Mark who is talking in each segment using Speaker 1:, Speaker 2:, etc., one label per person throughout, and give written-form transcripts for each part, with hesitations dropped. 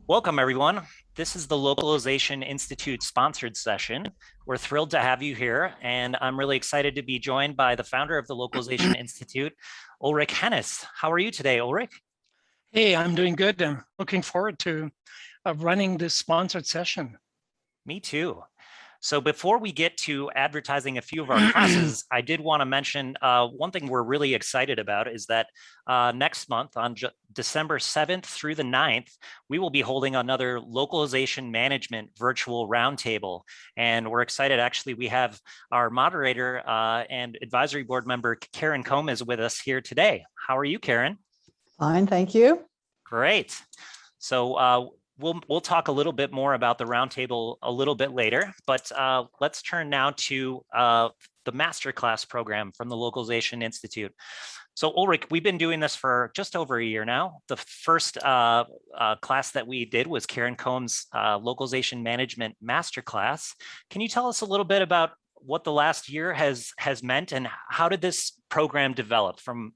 Speaker 1: Welcome, everyone. This is the Localization Institute sponsored session. We're thrilled to have you here, and I'm really excited to be joined by the founder of the Localization Institute, Ulrich Henes. How are you today, Ulrich?
Speaker 2: Hey, I'm doing good. I'm looking forward to running this sponsored session.
Speaker 1: Me too. So before we get to advertising a few of our classes, I did want to mention one thing we're really excited about is that next month on December 7th through the 9th, we will be holding another localization management virtual roundtable. And we're excited, actually, we have our moderator and advisory board member, Karen Combe, is with us here today. How are you, Karen?
Speaker 3: Fine, thank you.
Speaker 1: Great. So we'll talk a little bit more about the roundtable a little bit later, but let's turn now to the masterclass program from the Localization Institute. So Ulrich, we've been doing this for just over a year now. The first class that we did was Karen Combe's Localization Management Masterclass. Can you tell us a little bit about what the last year has meant, and how did this program develop from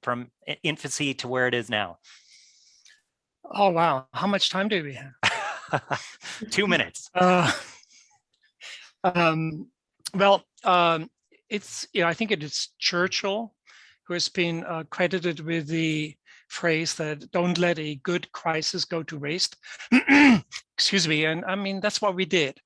Speaker 1: infancy to where it is now?
Speaker 2: Oh, wow. How much time do we have?
Speaker 1: 2 minutes.
Speaker 2: It's, I think it is Churchill who has been credited with the phrase that don't let a good crisis go to waste. Excuse me. And I mean, that's what we did.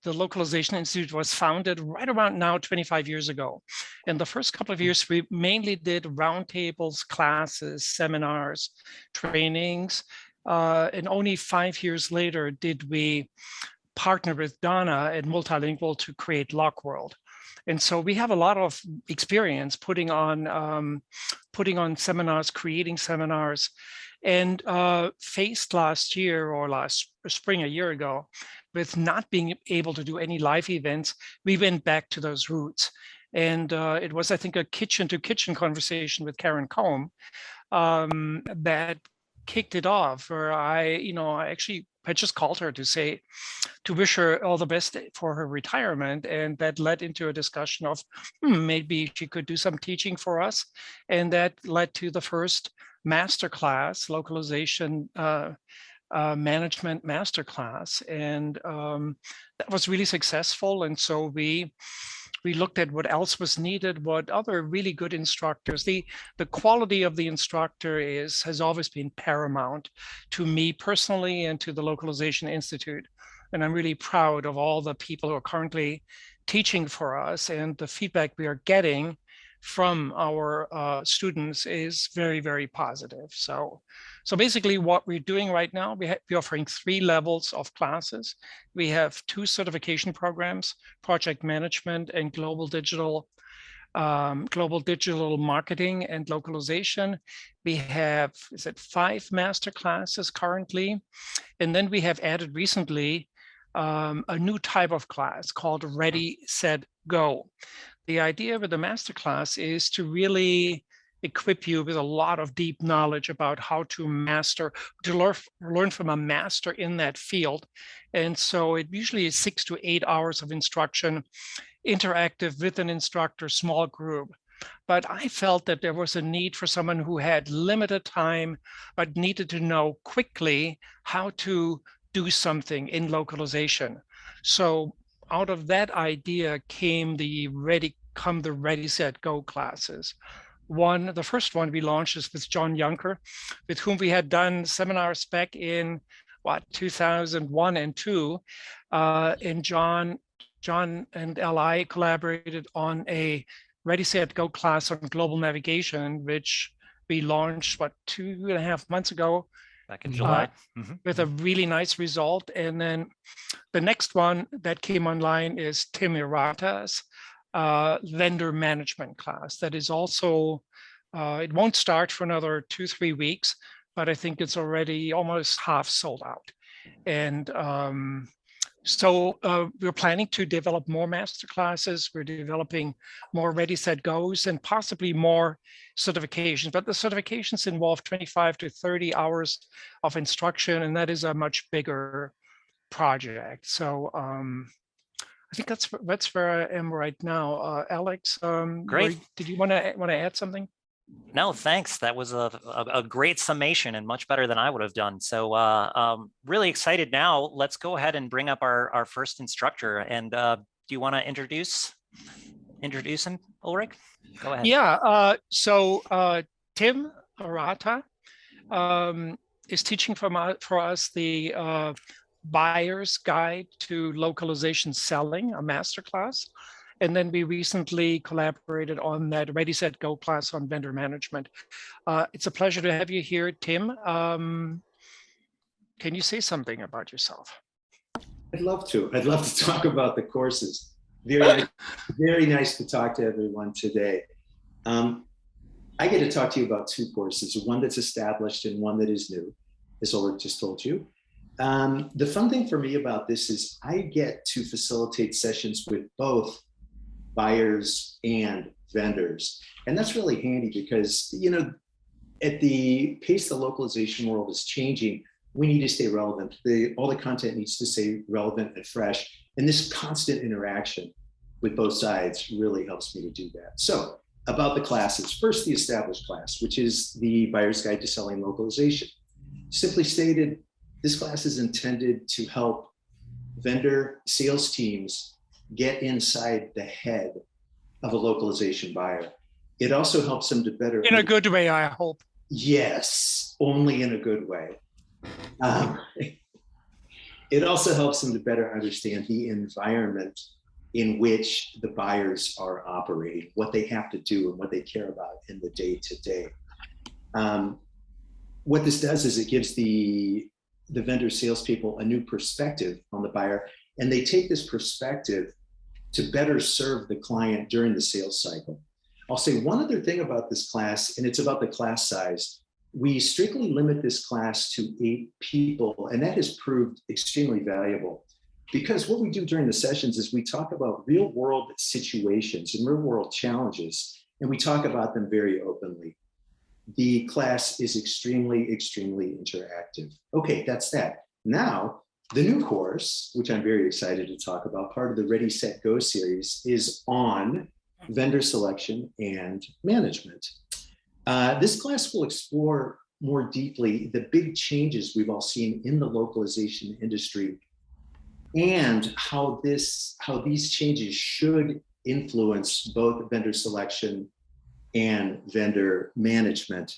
Speaker 2: The Localization Institute was founded right around now 25 years ago. In the first couple of years, we mainly did roundtables, classes, seminars, trainings. And only 5 years later did we partner with Donna at Multilingual to create LocWorld. And so we have a lot of experience putting on seminars, creating seminars, and faced last year or last spring, a year ago, with not being able to do any live events. We went back to those roots. And it was, I think, a kitchen-to-kitchen conversation with Karen Combe that kicked it off, where I just called her to wish her all the best for her retirement, and that led into a discussion of maybe she could do some teaching for us, and that led to the first masterclass, localization management masterclass, and that was really successful. And so we looked at what else was needed, what other really good instructors. The quality of the instructor has always been paramount to me personally and to the Localization Institute. And I'm really proud of all the people who are currently teaching for us, and the feedback we are getting from our students is very, very positive. So basically what we're doing right now, we're offering 3 levels of classes. We have 2 certification programs, project management and global digital marketing and localization. We have 5 master classes currently. And then we have added recently a new type of class called ReadySetGo. The idea with the masterclass is to really equip you with a lot of deep knowledge about how to learn from a master in that field. And so it usually is 6 to 8 hours of instruction, interactive with an instructor, small group. But I felt that there was a need for someone who had limited time, but needed to know quickly how to do something in localization. So out of that idea came the ReadySetGo classes. The first one we launched is with John Yunker, with whom we had done seminars back in 2001 and 2. And John and LI collaborated on a ReadySetGo class on global navigation, which we launched 2.5 months ago.
Speaker 1: Back in July.
Speaker 2: With a really nice result. And then the next one that came online is Tim Arata's vendor management class. That is also, it won't start for another 2-3 weeks, but I think it's already almost half sold out. And so we're planning to develop more master classes. We're developing more ReadySetGos and possibly more certifications, but the certifications involve 25 to 30 hours of instruction, and that is a much bigger project. So I think that's where I am right now. Alex,
Speaker 1: Great.
Speaker 2: Did you want to add something?
Speaker 1: No, thanks. That was a great summation and much better than I would have done. So really excited now. Let's go ahead and bring up our first instructor. And do you want to introduce him, Ulrich? Go ahead.
Speaker 2: Yeah, so Tim Arata is teaching for us the Buyer's Guide to Localization Selling, a masterclass. And then we recently collaborated on that ReadySetGo class on vendor management. It's a pleasure to have you here, Tim. Can you say something about yourself?
Speaker 4: I'd love to. I'd love to talk about the courses. Very nice to talk to everyone today. I get to talk to you about two courses, one that's established and one that is new, as Ulrich just told you. The fun thing for me about this is I get to facilitate sessions with both buyers and vendors. And that's really handy because, you know, at the pace the localization world is changing, we need to stay relevant. All the content needs to stay relevant and fresh. And this constant interaction with both sides really helps me to do that. So about the classes, first the established class, which is the Buyer's Guide to Selling Localization. Simply stated, this class is intended to help vendor sales teams get inside the head of a localization buyer. It also helps them to better—
Speaker 2: In a good way, I hope.
Speaker 4: Yes, only in a good way. It also helps them to better understand the environment in which the buyers are operating, what they have to do and what they care about in the day-to-day. What this does is it gives the vendor salespeople a new perspective on the buyer, and they take this perspective to better serve the client during the sales cycle. I'll say one other thing about this class, and it's about the class size. We strictly limit this class to 8 people, and that has proved extremely valuable because what we do during the sessions is we talk about real world situations and real world challenges, and we talk about them very openly. The class is extremely interactive. Okay, that's that. Now, the new course, which I'm very excited to talk about, part of the ReadySetGo series, is on vendor selection and management. This class will explore more deeply the big changes we've all seen in the localization industry and how these changes should influence both vendor selection and vendor management.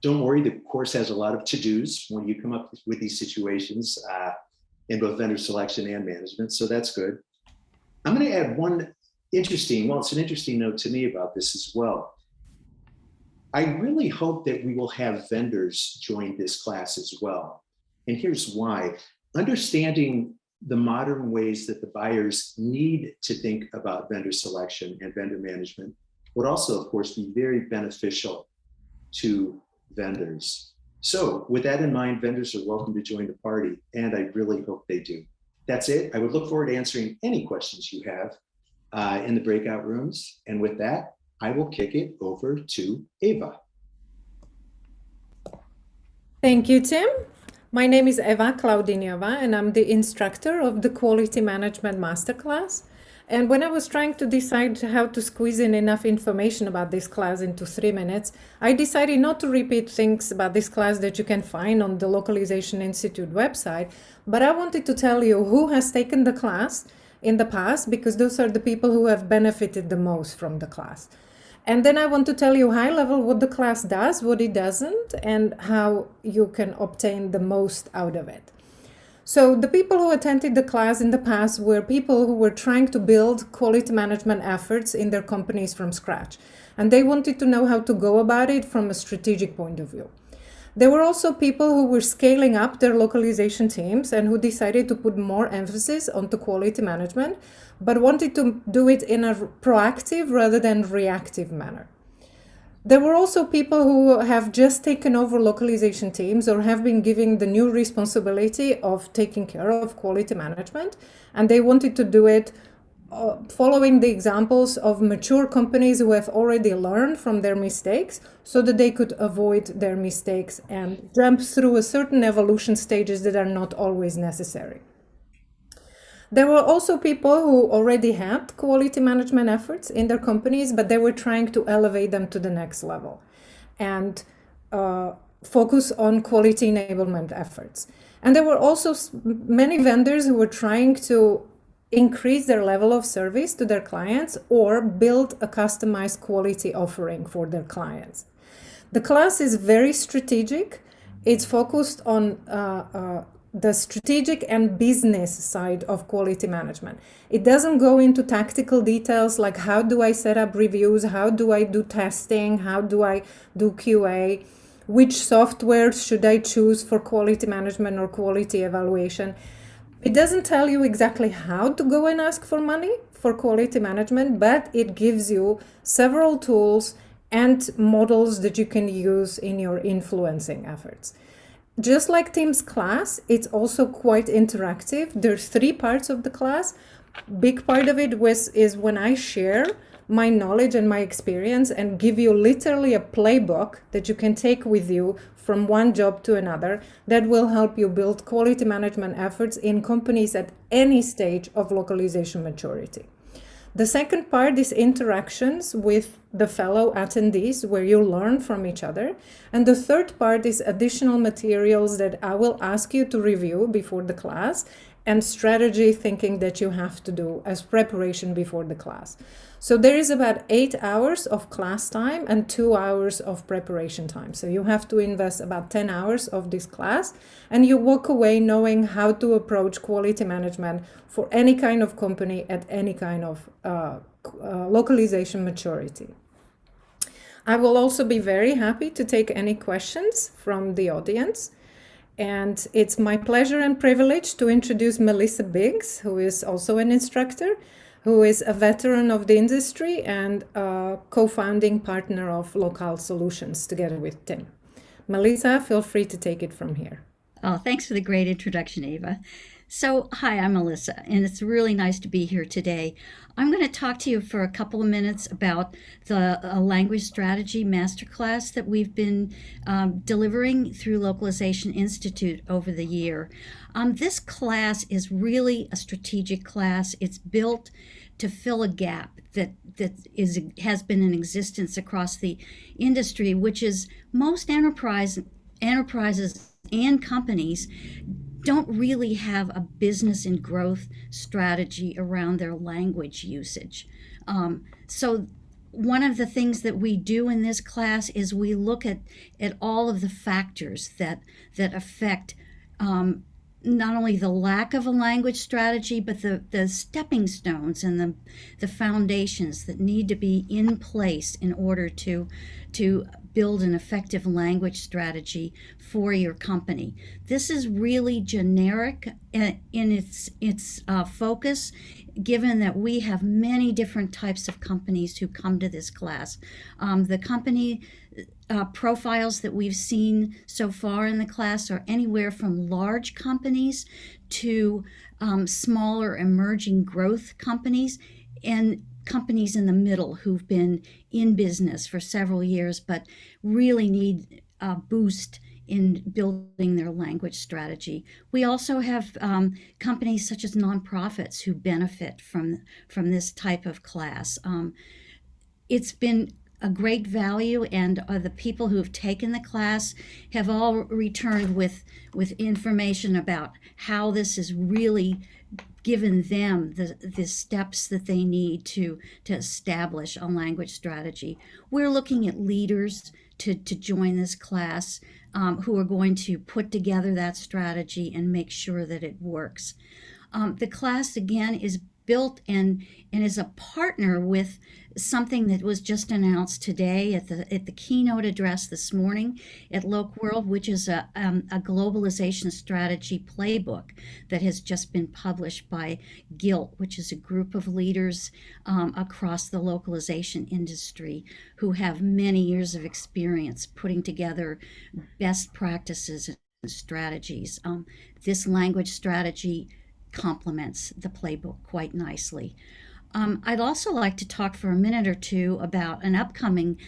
Speaker 4: Don't worry, the course has a lot of to-dos when you come up with these situations in both vendor selection and management, so that's good. I'm going to add one interesting, well, it's an interesting note to me about this as well. I really hope that we will have vendors join this class as well. And here's why. Understanding the modern ways that the buyers need to think about vendor selection and vendor management would also, of course, be very beneficial to vendors. So with that in mind, vendors are welcome to join the party, and I really hope they do. That's it. I would look forward to answering any questions you have in the breakout rooms. And with that, I will kick it over to Eva.
Speaker 5: Thank you, Tim. My name is Eva Klaudinyova, and I'm the instructor of the Quality Management Masterclass. And when I was trying to decide how to squeeze in enough information about this class into 3 minutes, I decided not to repeat things about this class that you can find on the Localization Institute website, but I wanted to tell you who has taken the class in the past, because those are the people who have benefited the most from the class. And then I want to tell you high level what the class does, what it doesn't, and how you can obtain the most out of it. So the people who attended the class in the past were people who were trying to build quality management efforts in their companies from scratch. And they wanted to know how to go about it from a strategic point of view. There were also people who were scaling up their localization teams and who decided to put more emphasis onto quality management, but wanted to do it in a proactive rather than reactive manner. There were also people who have just taken over localization teams or have been given the new responsibility of taking care of quality management, and they wanted to do it following the examples of mature companies who have already learned from their mistakes so that they could avoid their mistakes and jump through a certain evolution stages that are not always necessary. There were also people who already had quality management efforts in their companies, but they were trying to elevate them to the next level. and focus on quality enablement efforts. And there were also many vendors who were trying to increase their level of service to their clients or build a customized quality offering for their clients. The class is very strategic. It's focused on the strategic and business side of quality management. It doesn't go into tactical details like how do I set up reviews, how do I do testing, how do I do QA, which software should I choose for quality management or quality evaluation. It doesn't tell you exactly how to go and ask for money for quality management, but it gives you several tools and models that you can use in your influencing efforts. Just like Tim's class, it's also quite interactive. There's 3 parts of the class. Big part of it is when I share my knowledge and my experience and give you literally a playbook that you can take with you from one job to another that will help you build quality management efforts in companies at any stage of localization maturity. The second part is interactions with the fellow attendees where you learn from each other. And the third part is additional materials that I will ask you to review before the class and strategy thinking that you have to do as preparation before the class. So there is about 8 hours of class time and 2 hours of preparation time. So you have to invest about 10 hours of this class and you walk away knowing how to approach quality management for any kind of company at any kind of localization maturity. I will also be very happy to take any questions from the audience. And it's my pleasure and privilege to introduce Melissa Biggs, who is also an instructor, who is a veteran of the industry and a co-founding partner of Local Solutions together with Tim. Melissa, feel free to take it from here.
Speaker 6: Oh, thanks for the great introduction, Eva. So, hi, I'm Melissa, and it's really nice to be here today. I'm going to talk to you for a couple of minutes about the language strategy masterclass that we've been delivering through Localization Institute over the year. This class is really a strategic class. It's built to fill a gap that has been in existence across the industry, which is most enterprises and companies don't really have a business and growth strategy around their language usage. So one of the things that we do in this class is we look at all of the factors that affect not only the lack of a language strategy, but the stepping stones and the foundations that need to be in place in order to build an effective language strategy for your company. This is really generic in its focus, given that we have many different types of companies who come to this class. The company profiles that we've seen so far in the class are anywhere from large companies to smaller emerging growth companies and companies in the middle who've been in business for several years but really need a boost in building their language strategy. We also have companies such as nonprofits who benefit from this type of class. It's been a great value, and the people who have taken the class have all returned with information about how this has really given them the steps that they need to establish a language strategy. We're looking at leaders to join this class who are going to put together that strategy and make sure that it works. The class, again, is built and is a partner with something that was just announced today at the keynote address this morning at LocWorld, which is a globalization strategy playbook that has just been published by GILT, which is a group of leaders across the localization industry who have many years of experience putting together best practices and strategies. This language strategy complements the playbook quite nicely. I'd also like to talk for a minute or two about an upcoming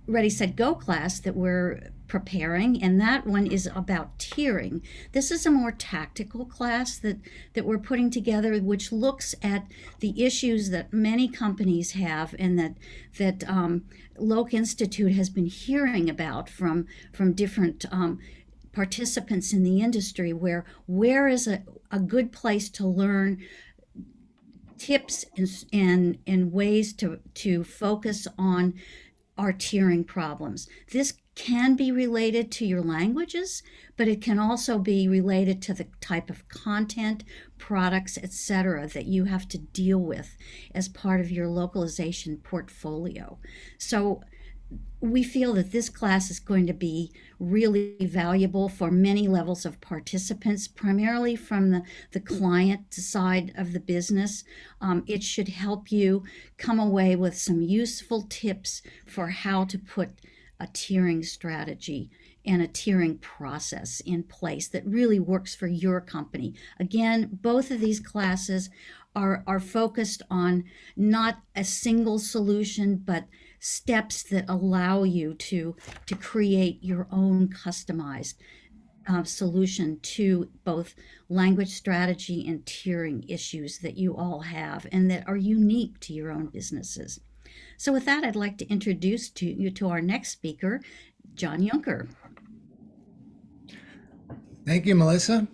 Speaker 6: ReadySetGo class that we're preparing, and that one is about tiering. This is a more tactical class that we're putting together, which looks at the issues that many companies have, and that Loc Institute has been hearing about from different participants in the industry, where is a good place to learn tips and ways to focus on our tiering problems. This can be related to your languages, but it can also be related to the type of content, products, etc., that you have to deal with as part of your localization portfolio. So we feel that this class is going to be really valuable for many levels of participants, primarily from the client side of the business. It should help you come away with some useful tips for how to put a tiering strategy and a tiering process in place that really works for your company. Again, both of these classes are focused on not a single solution, but steps that allow you to create your own customized solution to both language strategy and tiering issues that you all have and that are unique to your own businesses. So with that, I'd like to introduce you to our next speaker, John Yunker.
Speaker 7: Thank you, Melissa.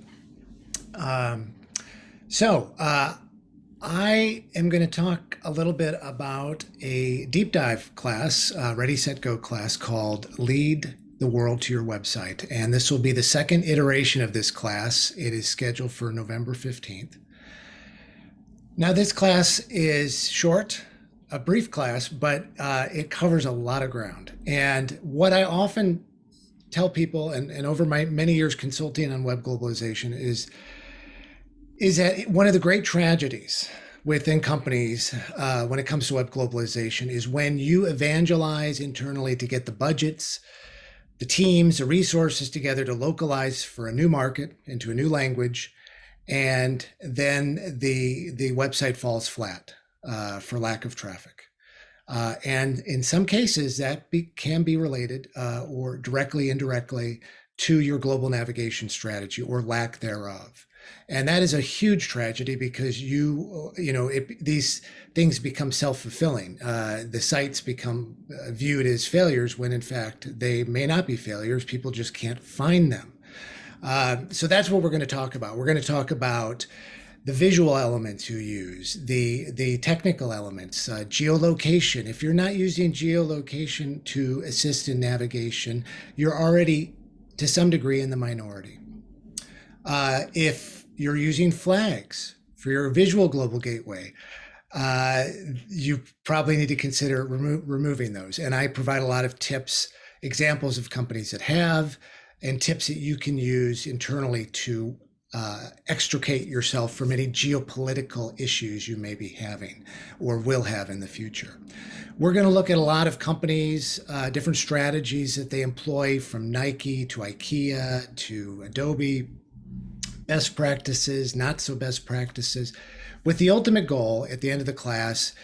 Speaker 7: I am going to talk a little bit about a deep dive class, ReadySetGo class called Lead the World to Your Website. And this will be the second iteration of this class. It is scheduled for November 15th. Now, this class is short, a brief class, but it covers a lot of ground. And what I often tell people, and over my many years consulting on web globalization, is that one of the great tragedies within companies when it comes to web globalization is when you evangelize internally to get the budgets, the teams, the resources together to localize for a new market into a new language, and then the website falls flat for lack of traffic. And in some cases that can be related or directly, indirectly to your global navigation strategy or lack thereof. And that is a huge tragedy because these things become self-fulfilling. The sites become viewed as failures when in fact they may not be failures. People just can't find them. So that's what we're going to talk about. We're going to talk about the visual elements you use, the technical elements, geolocation. If you're not using geolocation to assist in navigation, you're already to some degree in the minority. If you're using flags for your visual global gateway, you probably need to consider removing those. And I provide a lot of tips, examples of companies that have, and tips that you can use internally to extricate yourself from any geopolitical issues you may be having or will have in the future. We're going to look at a lot of companies, different strategies that they employ, from Nike to IKEA to Adobe, best practices, not so best practices, with the ultimate goal at the end of the class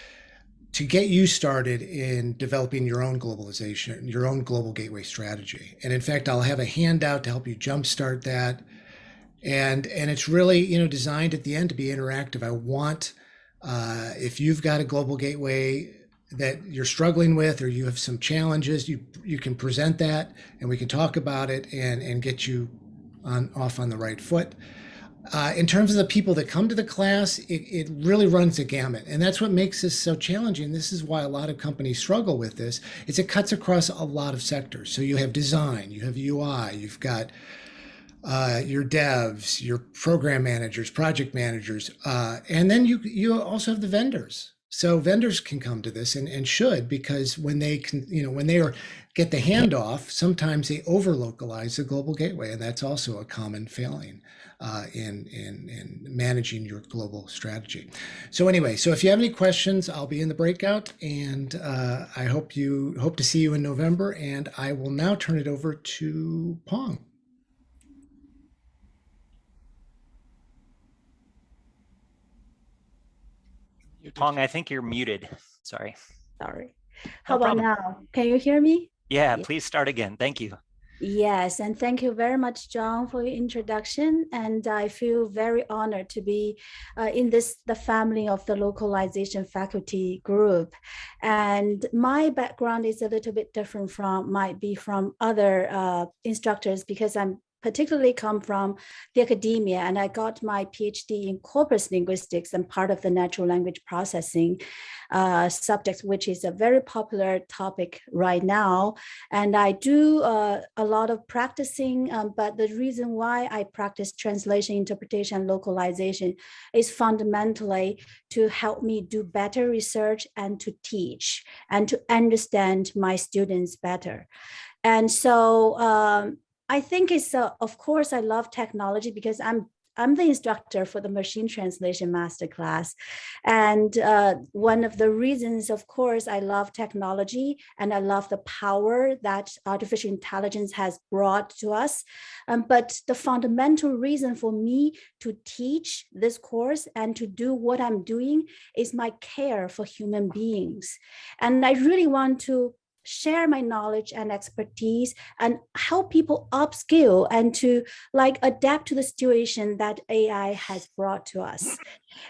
Speaker 7: to get you started in developing your own globalization, your own global gateway strategy. And in fact, I'll have a handout to help you jumpstart that. And it's really, designed at the end to be interactive. I want, if you've got a global gateway that you're struggling with, or you have some challenges, you can present that and we can talk about it and get you off on the right foot. In terms of the people that come to the class, it really runs the gamut. And that's what makes this so challenging. This is why a lot of companies struggle with this, is it cuts across a lot of sectors. So you have design, you have UI, you've got your devs, your program managers, project managers, and then you also have the vendors. So vendors can come to this and should, because when they can, when they get the handoff, sometimes they over localize the global gateway, and that's also a common failing in managing your global strategy. So anyway, so if you have any questions, I'll be in the breakout, and I hope to see you in November. And I will now turn it over to Peng.
Speaker 1: Peng, I think you're muted. Sorry.
Speaker 8: Sorry.
Speaker 1: No
Speaker 8: How about
Speaker 1: problem.
Speaker 8: now? Can you hear me?
Speaker 1: Yeah, please start again. Thank you.
Speaker 8: Yes, and thank you very much, John, for your introduction. And I feel very honored to be in the family of the localization faculty group. And my background is a little bit different might be from other instructors, because I'm particularly come from the academia, and I got my PhD in corpus linguistics and part of the natural language processing subject, which is a very popular topic right now. And I do a lot of practicing, but the reason why I practice translation, interpretation, and localization is fundamentally to help me do better research and to teach and to understand my students better. And so I think it's, of course, I love technology because I'm the instructor for the machine translation masterclass. And one of the reasons, of course, I love technology and I love the power that artificial intelligence has brought to us. But the fundamental reason for me to teach this course and to do what I'm doing is my care for human beings. And I really want to share my knowledge and expertise and help people upskill and to like adapt to the situation that AI has brought to us.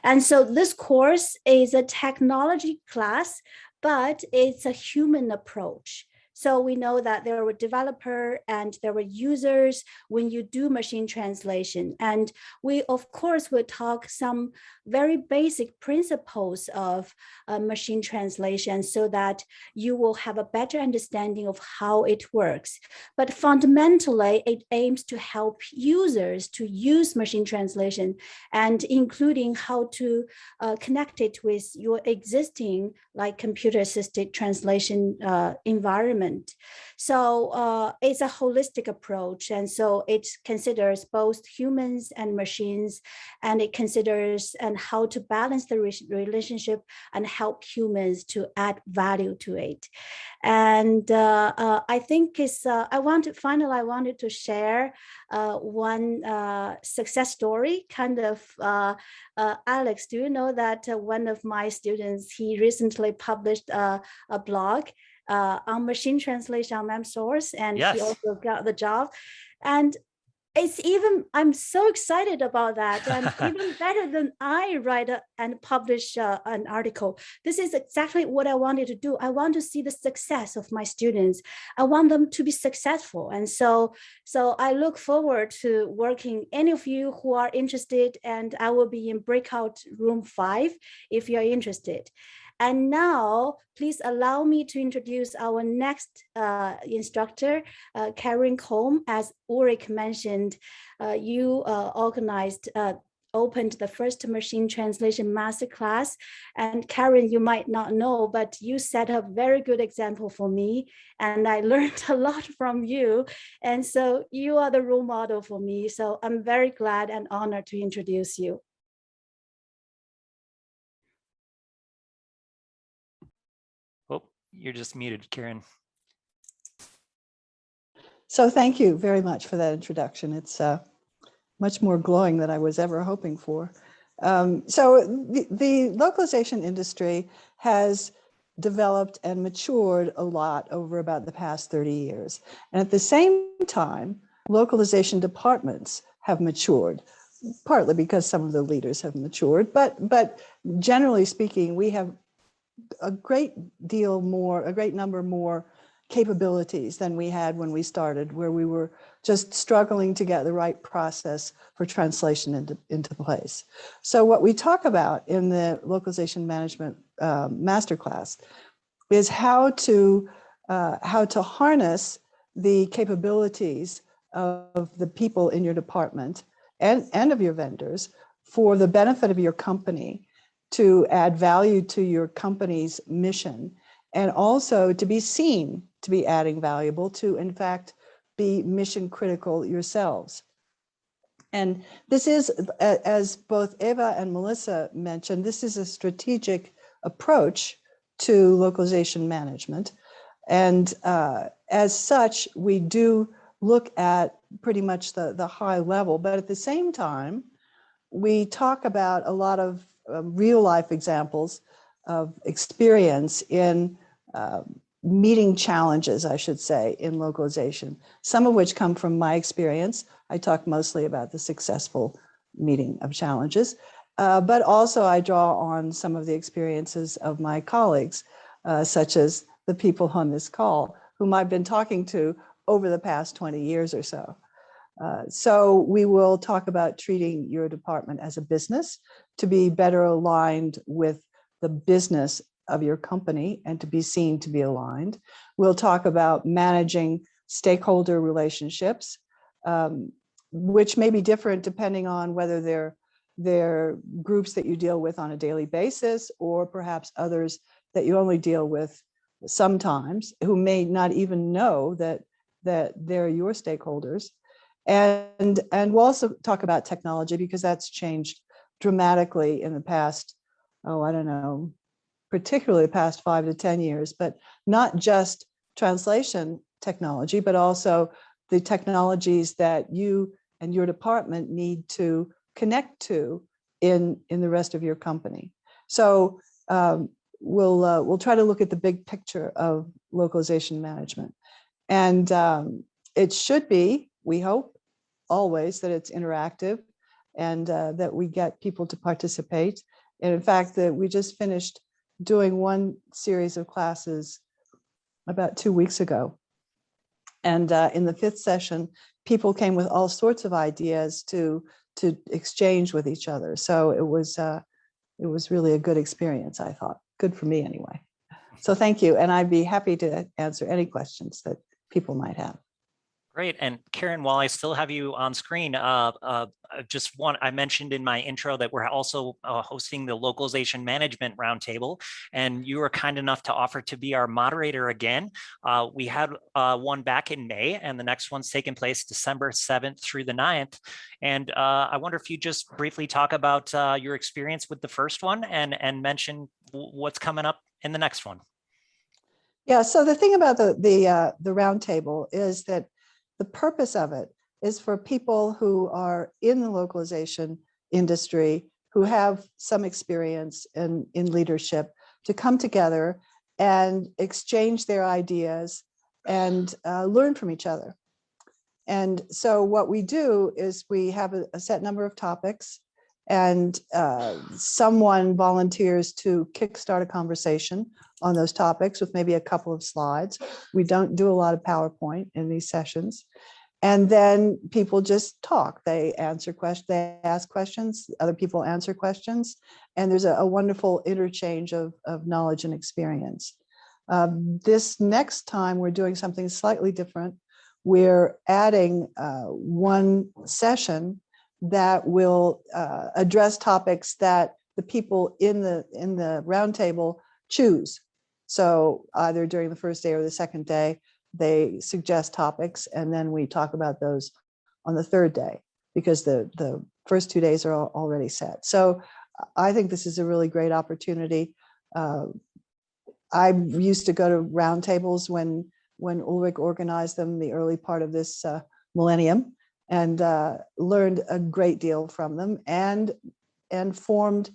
Speaker 8: And so this course is a technology class, but it's a human approach. So we know that there were developers and there were users when you do machine translation. And we, of course, will talk some very basic principles of machine translation so that you will have a better understanding of how it works. But fundamentally, it aims to help users to use machine translation and including how to connect it with your existing like computer-assisted translation environment. So it's a holistic approach. And so it considers both humans and machines, and it considers and how to balance the relationship and help humans to add value to it. And I think it's, I wanted to share one success story, kind of, Alex, do you know that one of my students, he recently published a blog on machine translation on MemSource, and
Speaker 1: Yes.
Speaker 8: he also got the job. And it's even, I'm so excited about that. And even better than I write and publish an article. This is exactly what I wanted to do. I want to see the success of my students. I want them to be successful. And so I look forward to working any of you who are interested, and I will be in breakout room 5 if you're interested. And now, please allow me to introduce our next instructor, Karen Combe. As Ulrich mentioned, you opened the first machine translation masterclass. And Karen, you might not know, but you set a very good example for me. And I learned a lot from you. And so you are the role model for me. So I'm very glad and honored to introduce you.
Speaker 1: Oh, you're just muted, Karen.
Speaker 3: So thank you very much for that introduction. It's much more glowing than I was ever hoping for. So the localization industry has developed and matured a lot over about the past 30 years. And at the same time, localization departments have matured, partly because some of the leaders have matured, but generally speaking, we have a great number more capabilities than we had when we started, where we were just struggling to get the right process for translation into place. So what we talk about in the localization management masterclass is how to harness the capabilities of the people in your department and of your vendors for the benefit of your company, to add value to your company's mission, and also to be seen to be adding valuable, to in fact be mission critical yourselves. And this is, as both Eva and Melissa mentioned, this is a strategic approach to localization management. And as such, we do look at pretty much the high level, but at the same time, we talk about a lot of real life examples of experience in meeting challenges, I should say, in localization, some of which come from my experience. I talk mostly about the successful meeting of challenges, but also I draw on some of the experiences of my colleagues, such as the people on this call, whom I've been talking to over the past 20 years or so. So we will talk about treating your department as a business to be better aligned with the business of your company and to be seen to be aligned. We'll talk about managing stakeholder relationships, which may be different depending on whether they're groups that you deal with on a daily basis or perhaps others that you only deal with sometimes, who may not even know that they're your stakeholders. And we'll also talk about technology, because that's changed dramatically in the past, I don't know, particularly the past 5 to 10 years, but not just translation technology, but also the technologies that you and your department need to connect to in the rest of your company. So we'll try to look at the big picture of localization management. And it should be, we hope, always that it's interactive and that we get people to participate. And in fact, that we just finished doing one series of classes about 2 weeks ago. And in the 5th session, people came with all sorts of ideas to exchange with each other. So it was really a good experience, I thought. Good for me anyway. So thank you. And I'd be happy to answer any questions that people might have.
Speaker 1: Great. And Karen, while I still have you on screen, I mentioned in my intro that we're also hosting the Localization Management Roundtable, and you were kind enough to offer to be our moderator again. We had one back in May, and the next one's taking place December 7th through the 9th. And I wonder if you just briefly talk about your experience with the first one and mention what's coming up in the next one.
Speaker 3: Yeah, so the thing about the roundtable is that the purpose of it is for people who are in the localization industry, who have some experience in leadership, to come together and exchange their ideas and learn from each other. And so what we do is we have a set number of topics, and someone volunteers to kickstart a conversation on those topics with maybe a couple of slides. We don't do a lot of PowerPoint in these sessions. And then people just talk. They answer questions, they ask questions, other people answer questions, and there's a wonderful interchange of knowledge and experience. This next time we're doing something slightly different. We're adding one session that will address topics that the people in the roundtable choose. So either during the first day or the second day, they suggest topics, and then we talk about those on the third day, because the first 2 days are already set. So I think this is a really great opportunity. I used to go to roundtables when Ulrich organized them the early part of this millennium, and learned a great deal from them, and formed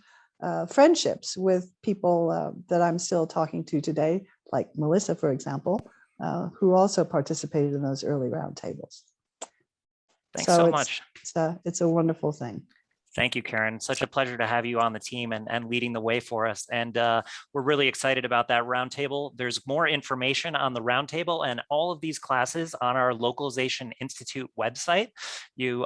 Speaker 3: friendships with people that I'm still talking to today, like Melissa, for example, who also participated in those early roundtables.
Speaker 1: Thanks so much.
Speaker 3: It's a wonderful thing.
Speaker 1: Thank you, Karen. Such a pleasure to have you on the team and leading the way for us. And we're really excited about that roundtable. There's more information on the roundtable and all of these classes on our Localization Institute website. You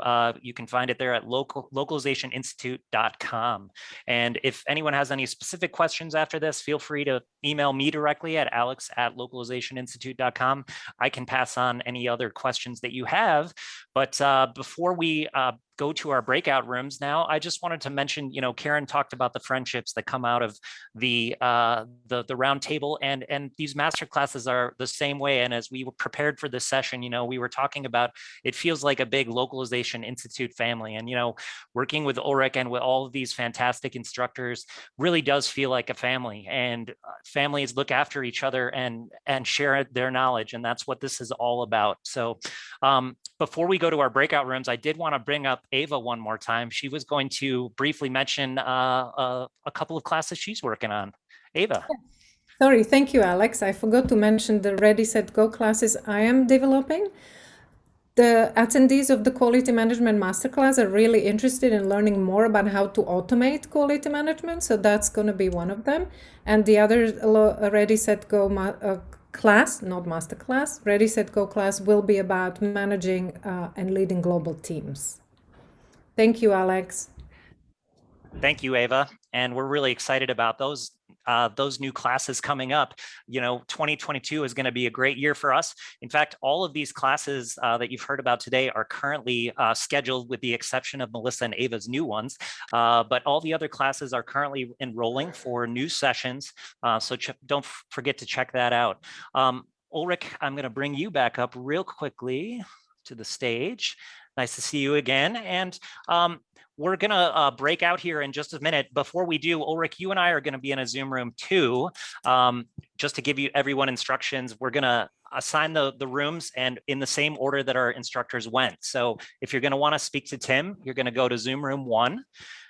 Speaker 1: can find it there at localizationinstitute.com. And if anyone has any specific questions after this, feel free to email me directly at alex@localizationinstitute.com. I can pass on any other questions that you have. But before we go to our breakout rooms now, I just wanted to mention, Karen talked about the friendships that come out of the round table, and these master classes are the same way. And as we were prepared for this session, we were talking about, it feels like a big Localization Institute family. And, working with Ulrich and with all of these fantastic instructors really does feel like a family, and families look after each other and share their knowledge. And that's what this is all about. So before we go to our breakout rooms, I did want to bring up Eva one more time. She was going to briefly mention a couple of classes she's working on. Eva.
Speaker 5: Sorry, thank you, Alex. I forgot to mention the ReadySetGo classes I am developing. The attendees of the Quality Management Masterclass are really interested in learning more about how to automate quality management, so that's going to be one of them. And the other ReadySetGo class, not masterclass, ReadySetGo class will be about managing and leading global teams. Thank you, Alex.
Speaker 1: Thank you, Eva. And we're really excited about those new classes coming up. You know, 2022 is going to be a great year for us. In fact, all of these classes that you've heard about today are currently scheduled, with the exception of Melissa and Eva's new ones. But all the other classes are currently enrolling for new sessions. So don't forget to check that out. Ulrich, I'm going to bring you back up real quickly to the stage. Nice to see you again. And we're going to break out here in just a minute. Before we do, Ulrich, you and I are going to be in a Zoom room too. Just to give you everyone instructions, we're going to assign the rooms and in the same order that our instructors went. So if you're going to want to speak to Tim, you're going to go to Zoom room 1.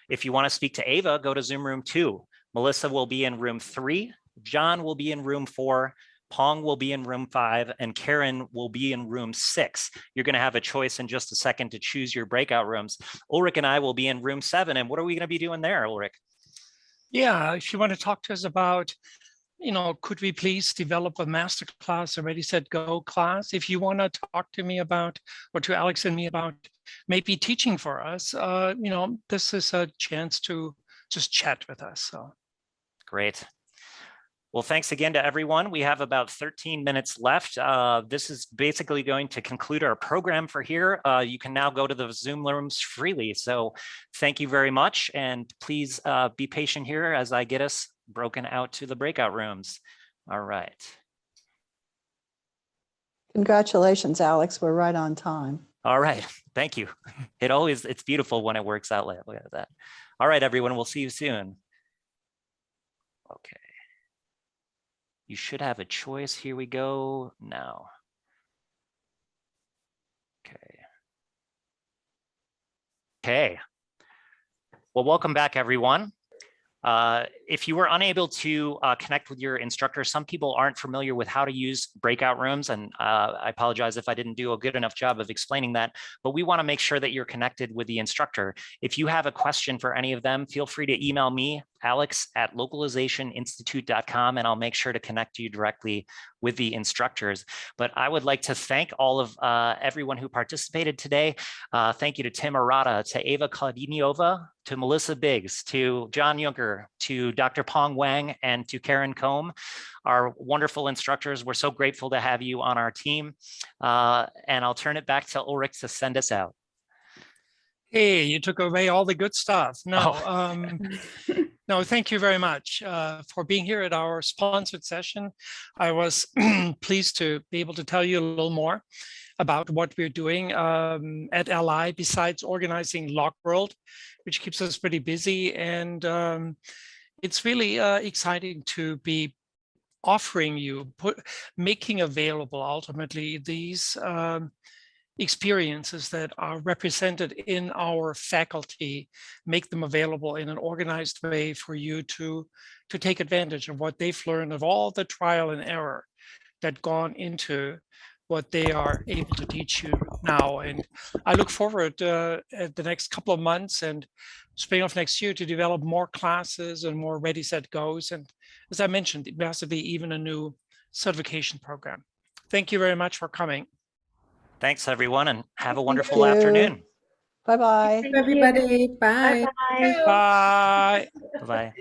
Speaker 1: If you want to speak to Eva, go to Zoom room 2. Melissa will be in room 3. John will be in room 4. Peng will be in room 5, and Karen will be in room 6. You're going to have a choice in just a second to choose your breakout rooms. Ulrich and I will be in room 7. And what are we going to be doing there, Ulrich?
Speaker 2: Yeah, if you want to talk to us about, you know, could we please develop a masterclass, a ReadySetGo class? If you want to talk to me about, or to Alex and me about maybe teaching for us, you know, this is a chance to just chat with us. So
Speaker 1: great. Well, thanks again to everyone. We have about 13 minutes left. This is basically going to conclude our program for here. You can now go to the Zoom rooms freely. So thank you very much. And please be patient here as I get us broken out to the breakout rooms. All right.
Speaker 3: Congratulations, Alex. We're right on time.
Speaker 1: All right. Thank you. It's beautiful when it works out. Look at that. All right, everyone. We'll see you soon. Okay. You should have a choice. Here we go now. Okay. Well, welcome back, everyone. If you were unable to connect with your instructor, some people aren't familiar with how to use breakout rooms, and I apologize if I didn't do a good enough job of explaining that, but we want to make sure that you're connected with the instructor. If you have a question for any of them, feel free to email me, alex@localizationinstitute.com, and I'll make sure to connect you directly with the instructors. But I would like to thank all of everyone who participated today. Thank you to Tim Arata, to Eva Klaudinyova, to Melissa Biggs, to John Yunker, to Dr. Peng Wang, and to Karen Combe, our wonderful instructors. We're so grateful to have you on our team. And I'll turn it back to Ulrich to send us out.
Speaker 2: Hey, you took away all the good stuff. No, no, thank you very much for being here at our sponsored session. I was pleased to be able to tell you a little more about what we're doing at LI, besides organizing LocWorld, which keeps us pretty busy. And it's really exciting to be offering you, making available ultimately these experiences that are represented in our faculty, make them available in an organized way for you to take advantage of what they've learned, of all the trial and error that gone into what they are able to teach you now. And I look forward at the next couple of months and spring of next year to develop more classes and more ReadySetGos. And as I mentioned, possibly even a new certification program. Thank you very much for coming.
Speaker 1: Thanks, everyone, and have a wonderful afternoon.
Speaker 3: Bye-bye.
Speaker 5: Everybody, bye.
Speaker 2: Bye.
Speaker 1: Bye-bye.